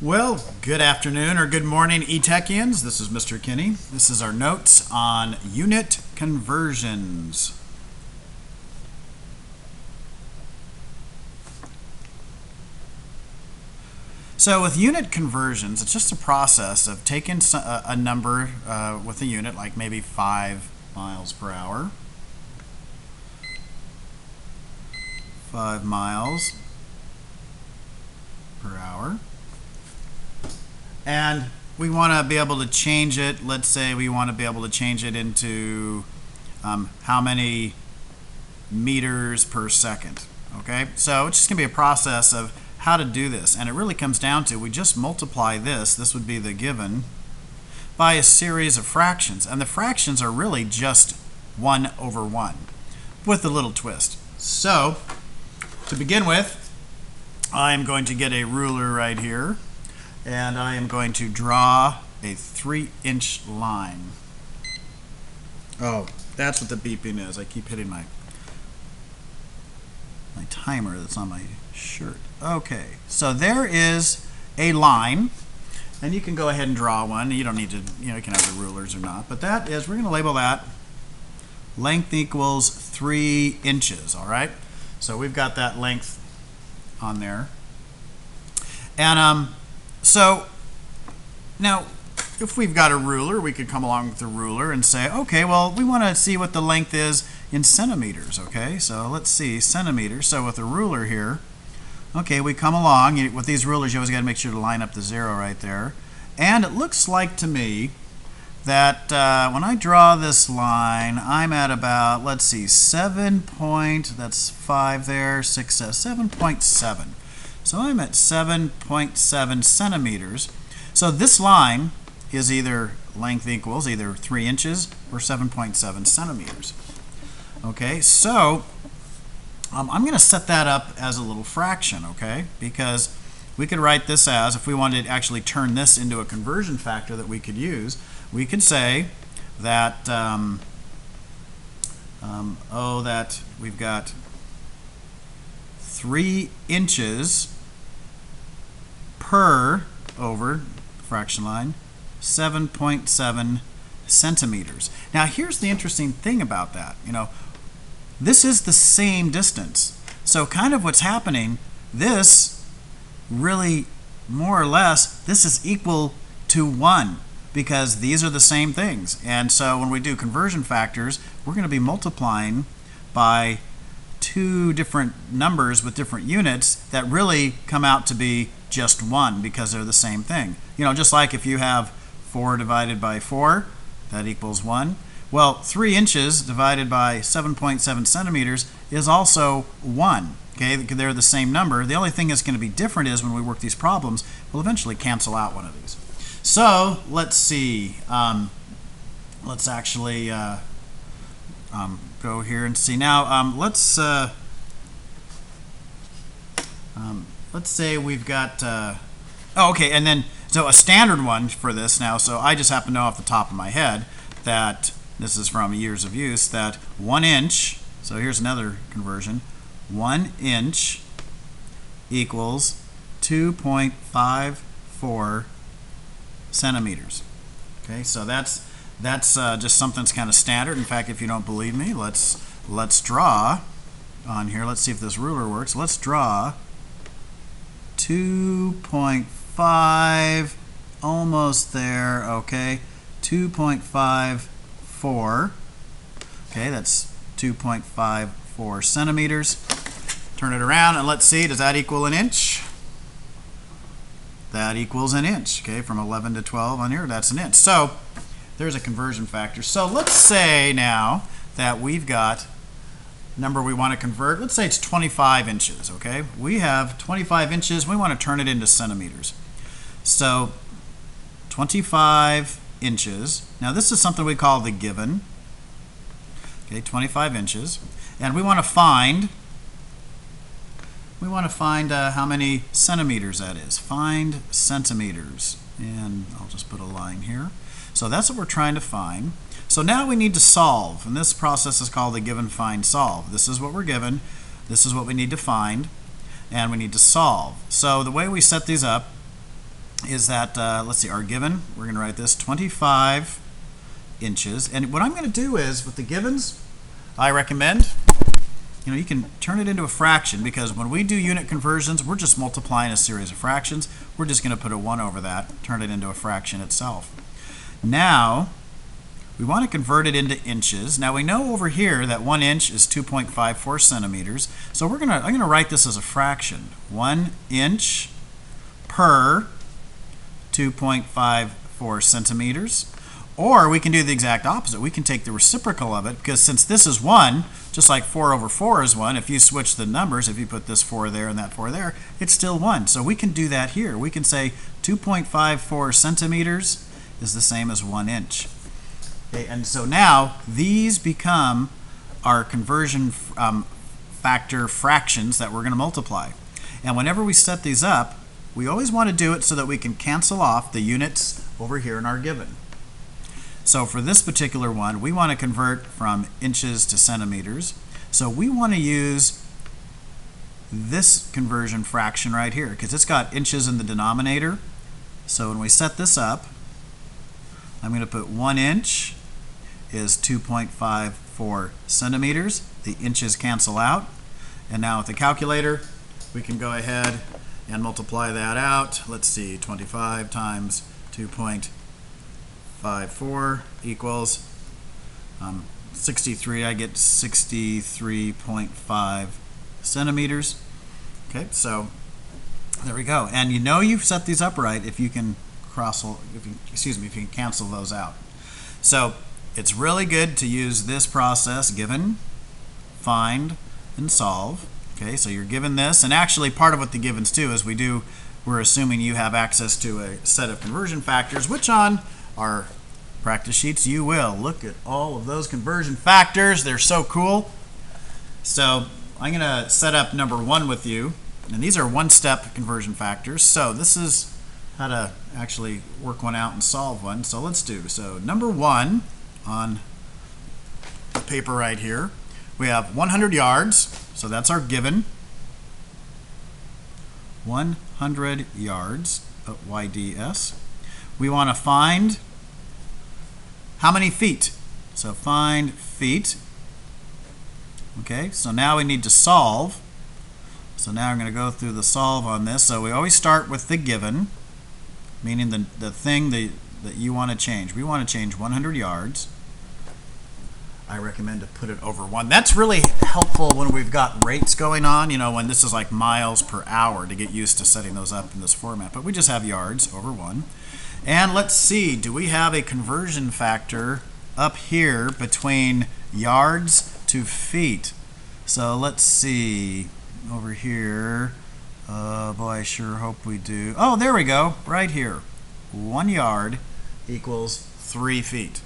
Well, good afternoon or good morning, E-Techians. This is Mr. Kinney. This is our notes on unit conversions. So with unit conversions, it's just a process of taking a number with a unit, like maybe 5 miles per hour. 5 miles per hour. And we want to be able to change it. Let's say we want to be able to change it into how many meters per second. Okay, so it's just going to be a process of how to do this. And it really comes down to, we just multiply this would be the given, by a series of fractions. And the fractions are really just 1 over 1 with a little twist. So to begin with, I am going to get a ruler right here. And I am going to draw a 3-inch line. Oh, that's what the beeping is. I keep hitting my timer that's on my shirt. Okay, so there is a line, and you can go ahead and draw one. You don't need to, you can have the rulers or not. But that is, we're going to label that length equals 3 inches. All right, so we've got that length on there, and so now if we've got a ruler, we could come along with the ruler and say, okay, well, we want to see what the length is in centimeters. Okay, so let's see, centimeters. So with a ruler here, okay, we come along. With these rulers, you always got to make sure to line up the 0 right there. And it looks like to me that when I draw this line, I'm at about, let's see, that's 5 there, 6, 7.7. So I'm at 7.7 centimeters. So this line is either length equals either 3 inches or 7.7 centimeters. Okay, so I'm going to set that up as a little fraction, okay? Because we could write this as, if we wanted to actually turn this into a conversion factor that we could use, we could say that, that we've got 3 inches per, over fraction line, 7.7 centimeters. Now here's the interesting thing about that. This is the same distance. So kind of what's happening, this really, more or less, this is equal to 1 because these are the same things. And so when we do conversion factors, we're going to be multiplying by 2 different numbers with different units that really come out to be just 1 because they're the same thing. Just like if you have 4 divided by 4, that equals 1. Well, 3 inches divided by 7.7 centimeters is also 1. Okay, they're the same number. The only thing that's going to be different is when we work these problems, we'll eventually cancel out one of these. So let's see. Let's actually go here and see. Now let's say we've got. Okay, and then so a standard one for this now. So I just happen to know off the top of my head that this is from years of use, that 1 inch, so here's another conversion, 1 inch equals 2.54 centimeters. Okay, so that's just something that's kind of standard. In fact, if you don't believe me, let's draw on here. Let's see if this ruler works. Let's draw 2.5, almost there, okay, 2.54, okay, that's 2.54 centimeters. Turn it around and let's see, does that equal an inch? That equals an inch, okay, from 11 to 12 on here, that's an inch. So there's a conversion factor. So let's say now that we've got number we want to convert, let's say it's 25 inches, okay? We have 25 inches, we want to turn it into centimeters. So 25 inches, now this is something we call the given, okay, 25 inches, and we want to find how many centimeters that is. Find centimeters, and I'll just put a line here. So that's what we're trying to find. So now we need to solve, and this process is called the given, find, solve. This is what we're given, this is what we need to find, and we need to solve. So the way we set these up is that, let's see, our given, we're going to write this 25 inches. And what I'm going to do is, with the givens, I recommend, you can turn it into a fraction, because when we do unit conversions, we're just multiplying a series of fractions. We're just going to put a 1 over that, turn it into a fraction itself. Now, we want to convert it into inches. Now, we know over here that 1 inch is 2.54 centimeters. So I'm going to write this as a fraction. 1 inch per 2.54 centimeters. Or we can do the exact opposite. We can take the reciprocal of it, because since this is 1, just like 4 over 4 is 1, if you switch the numbers, if you put this 4 there and that 4 there, it's still 1. So we can do that here. We can say 2.54 centimeters is the same as 1 inch. Okay, and so now these become our conversion factor fractions that we're going to multiply. And whenever we set these up, we always want to do it so that we can cancel off the units over here in our given. So for this particular one, we want to convert from inches to centimeters. So we want to use this conversion fraction right here, because it's got inches in the denominator. So when we set this up, I'm going to put 1 inch is 2.54 centimeters. The inches cancel out. And now with the calculator, we can go ahead and multiply that out. Let's see, 25 times 2.54 equals 63. I get 63.5 centimeters. Okay, so there we go. And you've set these up right if you can if you can cancel those out. So it's really good to use this process: given, find, and solve. Okay, so you're given this, and actually part of what the givens do is we're assuming you have access to a set of conversion factors, which on our practice sheets you will. Look at all of those conversion factors. They're so cool. So I'm going to set up number 1 with you, and these are one-step conversion factors. So this is how to actually work one out and solve one. So let's do. So number 1 on the paper right here, we have 100 yards. So that's our given. 100 yards, YDS. We want to find how many feet. So find feet. Okay, so now we need to solve. So now I'm going to go through the solve on this. So we always start with the given, meaning the thing that you want to change. We want to change 100 yards. I recommend to put it over 1. That's really helpful when we've got rates going on, when this is like miles per hour, to get used to setting those up in this format. But we just have yards over 1. And let's see, do we have a conversion factor up here between yards to feet? So let's see, over here. Oh boy, I sure hope we do. Oh, there we go, right here. 1 yard equals 3 feet.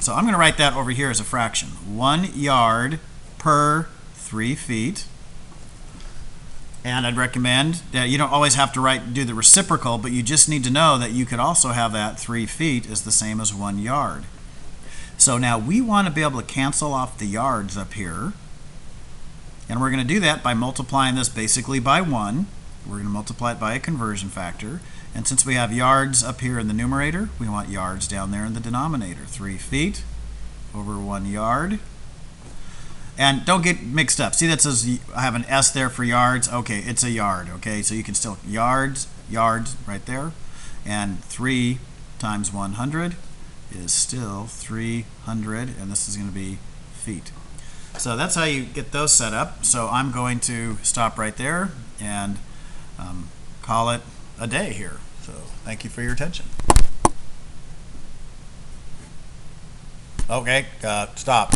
So I'm going to write that over here as a fraction. 1 yard per 3 feet. And I'd recommend that you don't always have to do the reciprocal, but you just need to know that you could also have that 3 feet is the same as 1 yard. So now we want to be able to cancel off the yards up here. And we're going to do that by multiplying this basically by 1. We're going to multiply it by a conversion factor. And since we have yards up here in the numerator, we want yards down there in the denominator. 3 feet over 1 yard. And don't get mixed up. See, that says I have an S there for yards. Okay, it's a yard. Okay, so you can still yards right there. And 3 times 100 is still 300, and this is going to be feet. So that's how you get those set up. So I'm going to stop right there and call it a day here. So thank you for your attention. Okay, stop.